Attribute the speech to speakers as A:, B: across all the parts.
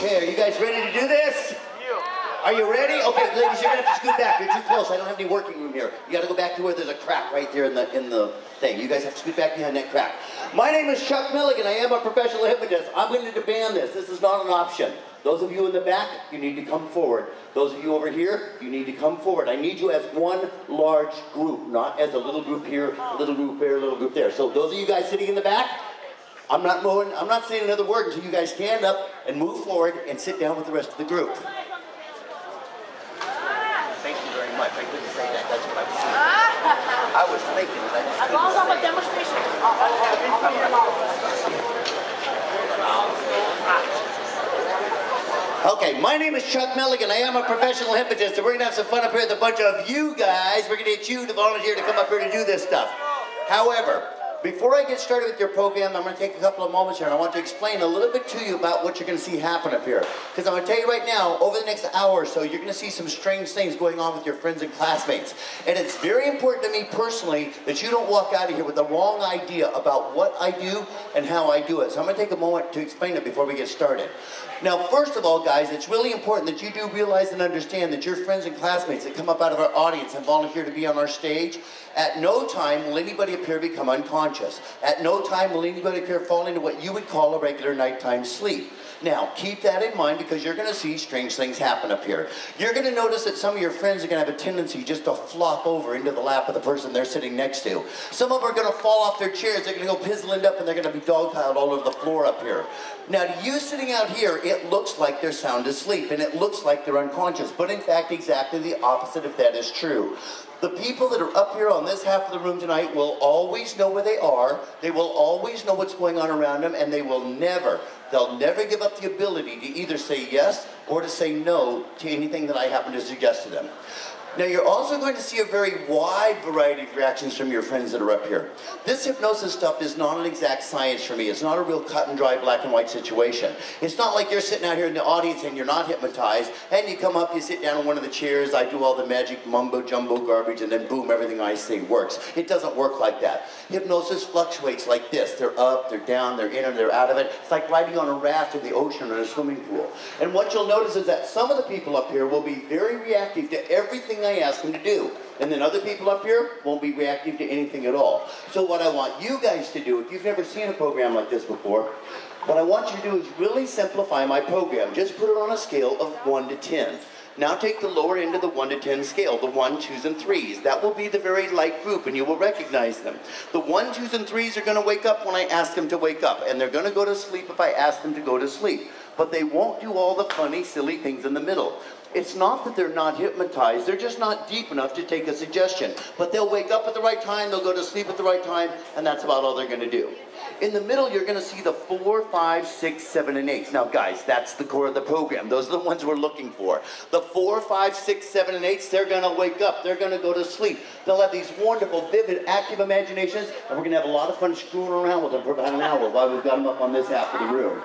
A: Okay, are you guys ready to do this? Are you ready? Okay, ladies, you're gonna have to scoot back. You're too close. I don't have any working room here. You gotta go back to where there's a crack right there in the thing. You guys have to scoot back behind that crack. My name is Chuck Milligan. I am a professional hypnotist. I'm going to demand this. This is not an option. Those of you in the back, you need to come forward. Those of you over here, you need to come forward. I need you as one large group, not as a little group here, a little group there, a little group there. So those of you guys sitting in the back, I'm not saying another word until you guys stand up and move forward and sit down with the rest of the group. Thank you very much. I couldn't say that. That's what I was saying. I was thinking that.
B: As long as I'm a demonstration.
A: Okay, my name is Chuck Milligan. I am a professional hypnotist, and we're going to have some fun up here with a bunch of you guys. We're going to get you to volunteer to come up here to do this stuff. However, before I get started with your program, I'm going to take a couple of moments here, and I want to explain a little bit to you about what you're going to see happen up here. Because I'm going to tell you right now, over the next hour or so, you're going to see some strange things going on with your friends and classmates. And it's very important to me personally that you don't walk out of here with the wrong idea about what I do and how I do it. So I'm going to take a moment to explain it before we get started. Now, first of all, guys, it's really important that you do realize and understand that your friends and classmates that come up out of our audience and volunteer to be on our stage, at no time will anybody up here become unconscious. At no time will anybody up here fall into what you would call a regular nighttime sleep. Now, keep that in mind because you're going to see strange things happen up here. You're going to notice that some of your friends are going to have a tendency just to flop over into the lap of the person they're sitting next to. Some of them are going to fall off their chairs. They're going to go pizzling up and they're going to be dog-piled all over the floor up here. Now, to you sitting out here, it looks like they're sound asleep and it looks like they're unconscious. But in fact, exactly the opposite if that is true. The people that are up here on this half of the room tonight will always know where they are. They will always know what's going on around them, and they'll never give up the ability to either say yes or to say no to anything that I happen to suggest to them. Now, you're also going to see a very wide variety of reactions from your friends that are up here. This hypnosis stuff is not an exact science for me. It's not a real cut and dry black and white situation. It's not like you're sitting out here in the audience and you're not hypnotized, and you come up, you sit down in one of the chairs, I do all the magic mumbo-jumbo garbage, and then boom, everything I say works. It doesn't work like that. Hypnosis fluctuates like this. They're up, they're down, they're in, or they're out of it. It's like riding on a raft in the ocean or in a swimming pool. And what you'll notice is that some of the people up here will be very reactive to everything I ask them to do. And then other people up here won't be reactive to anything at all. So what I want you guys to do, if you've never seen a program like this before, what I want you to do is really simplify my program. Just put it on a scale of 1 to 10. Now take the lower end of the 1 to 10 scale, the 1, 2s, and 3s. That will be the very light group, and you will recognize them. The 1, 2s, and 3s are going to wake up when I ask them to wake up, and they're going to go to sleep if I ask them to go to sleep. But they won't do all the funny, silly things in the middle. It's not that they're not hypnotized, they're just not deep enough to take a suggestion. But they'll wake up at the right time, they'll go to sleep at the right time, and that's about all they're going to do. In the middle, you're going to see the 4, 5, 6, 7, and 8s. Now, guys, that's the core of the program. Those are the ones we're looking for. The 4, 5, 6, 7, and 8s, they're going to wake up. They're going to go to sleep. They'll have these wonderful, vivid, active imaginations, and we're going to have a lot of fun screwing around with them for about an hour while we've got them up on this half of the room.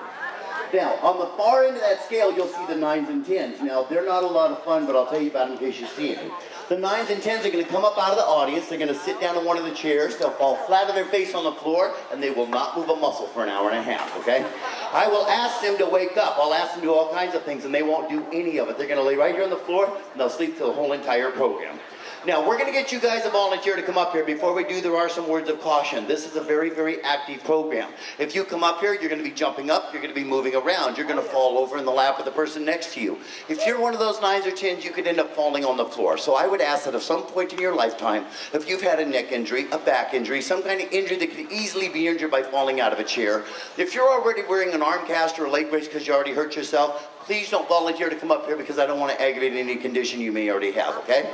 A: Now, on the far end of that scale, you'll see the 9s and 10s. Now, they're not a lot of fun, but I'll tell you about them in case you see them. The 9s and 10s are going to come up out of the audience. They're going to sit down in one of the chairs. They'll fall flat on their face on the floor, and they will not move a muscle for an hour and a half, okay? I will ask them to wake up. I'll ask them to do all kinds of things, and they won't do any of it. They're going to lay right here on the floor, and they'll sleep through the whole entire program. Now, we're going to get you guys a volunteer to come up here. Before we do, there are some words of caution. This is a very, very active program. If you come up here, you're going to be jumping up, you're going to be moving around, you're going to fall over in the lap of the person next to you. If you're one of those 9s or 10s, you could end up falling on the floor. So I would ask that at some point in your lifetime, if you've had a neck injury, a back injury, some kind of injury that could easily be injured by falling out of a chair, if you're already wearing an arm cast or a leg brace because you already hurt yourself, please don't volunteer to come up here because I don't want to aggravate any condition you may already have, okay?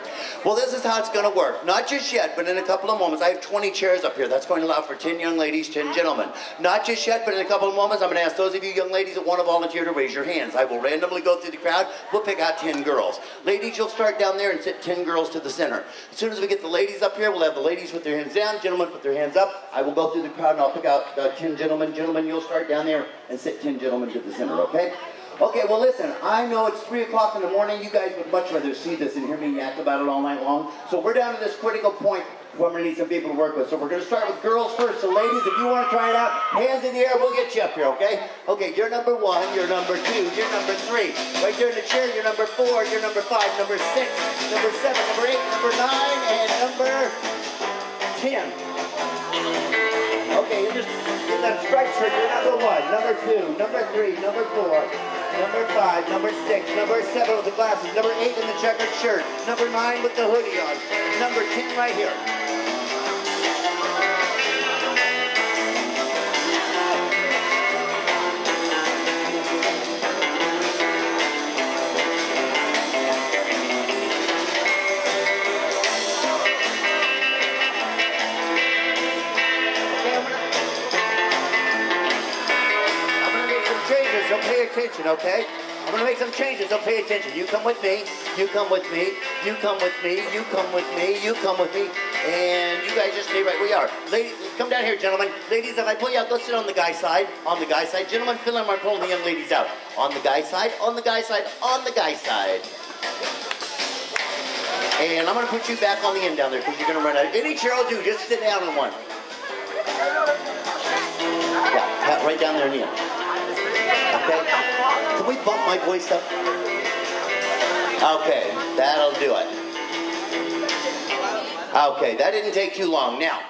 A: Well, this is how it's going to work. Not just yet, but in a couple of moments. I have 20 chairs up here. That's going to allow for 10 young ladies, 10 gentlemen. Not just yet, but in a couple of moments, I'm going to ask those of you young ladies that want to volunteer to raise your hands. I will randomly go through the crowd. We'll pick out 10 girls. Ladies, you'll start down there and sit 10 girls to the center. As soon as we get the ladies up here, we'll have the ladies put their hands down, gentlemen put their hands up. I will go through the crowd and I'll pick out 10 gentlemen. Gentlemen, you'll start down there and sit 10 gentlemen to the center, okay? Okay, well listen, I know it's 3 o'clock in the morning. You guys would much rather see this than hear me yak about it all night long. So we're down to this critical point where I'm going to need some people to work with. So we're going to start with girls first. So ladies, if you want to try it out, hands in the air, we'll get you up here, okay? Okay, you're number 1, you're number 2, you're number 3. Right there in the chair, you're number 4, you're number 5, number 6, number 7, number 8, number 9, and number 10. Okay, in the strike shirt, you're number 1, number 2, number 3, number 4, number 5, number 6, number 7 with the glasses, number 8 in the checkered shirt, number 9 with the hoodie on, number 10 right here. So pay attention, okay? I'm gonna make some changes, so pay attention. You come with me, you come with me, you come with me, you come with me, you come with me, and you guys just stay right where you are. Ladies, come down here, gentlemen. Ladies, if I pull you out, go sit on the guy's side, on the guy's side. Gentlemen, fill in, I'm pulling the young ladies out. On the guy's side, on the guy's side, on the guy's side. And I'm gonna put you back on the end down there, because you're gonna run out. Any chair will do, just sit down in one. Yeah, right down there in the end. Okay, can we bump my voice up? Okay, that'll do it. Okay, that didn't take too long. Now,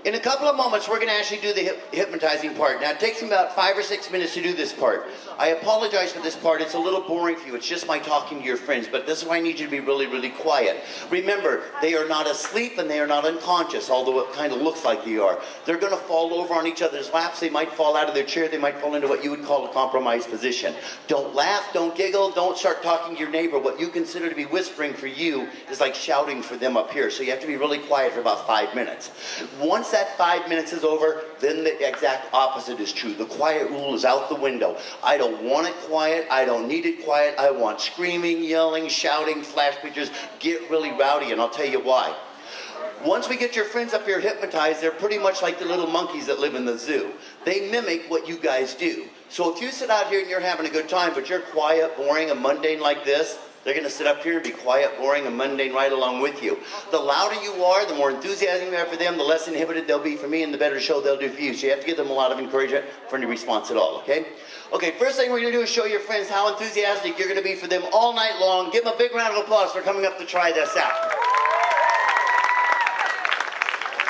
A: in a couple of moments, we're going to actually do the hypnotizing part. Now, it takes me about 5 or 6 minutes to do this part. I apologize for this part. It's a little boring for you. It's just my talking to your friends. But this is why I need you to be really, really quiet. Remember, they are not asleep and they are not unconscious, although it kind of looks like they are. They're going to fall over on each other's laps. They might fall out of their chair. They might fall into what you would call a compromised position. Don't laugh. Don't giggle. Don't start talking to your neighbor. What you consider to be whispering for you is like shouting for them up here. So you have to be really quiet for about 5 minutes. Once that 5 minutes is over, then the exact opposite is true. The quiet rule is out the window. I don't want it quiet. I don't need it quiet. I want screaming, yelling, shouting, flash pictures. Get really rowdy, and I'll tell you why. Once we get your friends up here hypnotized, they're pretty much like the little monkeys that live in the zoo. They mimic what you guys do. So if you sit out here and you're having a good time, but you're quiet, boring, and mundane like this, they're going to sit up here and be quiet, boring, and mundane right along with you. The louder you are, the more enthusiasm you have for them, the less inhibited they'll be for me, and the better show they'll do for you. So you have to give them a lot of encouragement for any response at all, okay? Okay, first thing we're going to do is show your friends how enthusiastic you're going to be for them all night long. Give them a big round of applause for coming up to try this out.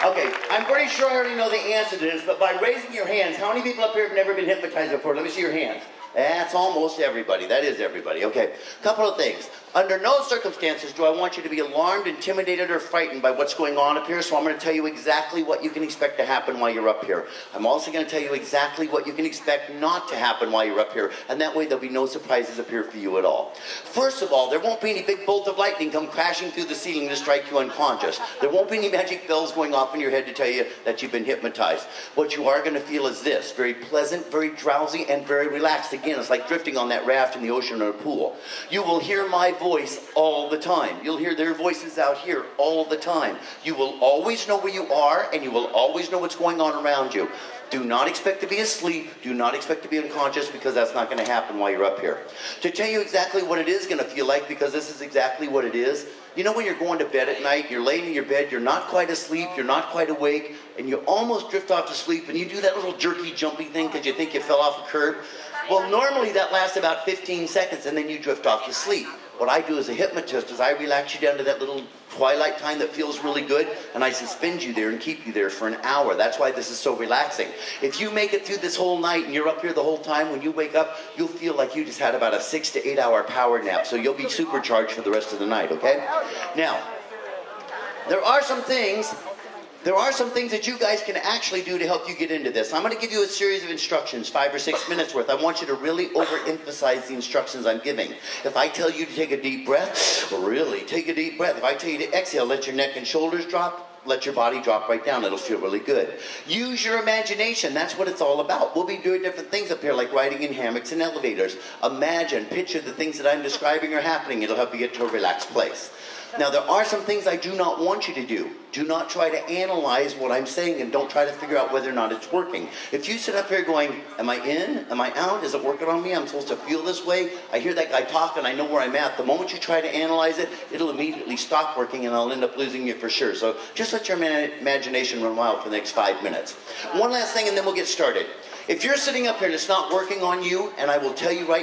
A: Okay, I'm pretty sure I already know the answer to this, but by raising your hands, how many people up here have never been hypnotized before? Let me see your hands. That's almost everybody. That is everybody. Okay, couple of things. Under no circumstances do I want you to be alarmed, intimidated, or frightened by what's going on up here, so I'm going to tell you exactly what you can expect to happen while you're up here. I'm also going to tell you exactly what you can expect not to happen while you're up here, and that way there'll be no surprises up here for you at all. First of all, there won't be any big bolt of lightning come crashing through the ceiling to strike you unconscious. There won't be any magic bells going off in your head to tell you that you've been hypnotized. What you are going to feel is this: very pleasant, very drowsy, and very relaxed. Again, it's like drifting on that raft in the ocean or a pool. You will hear my voice all the time. You'll hear their voices out here all the time. You will always know where you are, and you will always know what's going on around you. Do not expect to be asleep. Do not expect to be unconscious, because that's not going to happen while you're up here. To tell you exactly what it is going to feel like, because this is exactly what it is, you know when you're going to bed at night, you're laying in your bed, you're not quite asleep, you're not quite awake, and you almost drift off to sleep, and you do that little jerky, jumpy thing because you think you fell off a curb? Well, normally that lasts about 15 seconds, and then you drift off to sleep. What I do as a hypnotist is I relax you down to that little twilight time that feels really good, and I suspend you there and keep you there for an hour. That's why this is so relaxing. If you make it through this whole night and you're up here the whole time, when you wake up, you'll feel like you just had about a 6 to 8 hour power nap, so you'll be supercharged for the rest of the night, okay? Now, there are some things that you guys can actually do to help you get into this. I'm going to give you a series of instructions, 5 or 6 minutes worth. I want you to really overemphasize the instructions I'm giving. If I tell you to take a deep breath, really take a deep breath. If I tell you to exhale, let your neck and shoulders drop, let your body drop right down. It'll feel really good. Use your imagination. That's what it's all about. We'll be doing different things up here, like riding in hammocks and elevators. Imagine, picture the things that I'm describing are happening. It'll help you get to a relaxed place. Now, there are some things I do not want you to do. Do not try to analyze what I'm saying and don't try to figure out whether or not it's working. If you sit up here going, am I in? Am I out? Is it working on me? I'm supposed to feel this way? I hear that guy talk and I know where I'm at. The moment you try to analyze it, it'll immediately stop working and I'll end up losing you for sure. So just let your imagination run wild for the next 5 minutes. One last thing and then we'll get started. If you're sitting up here and it's not working on you, and I will tell you right now,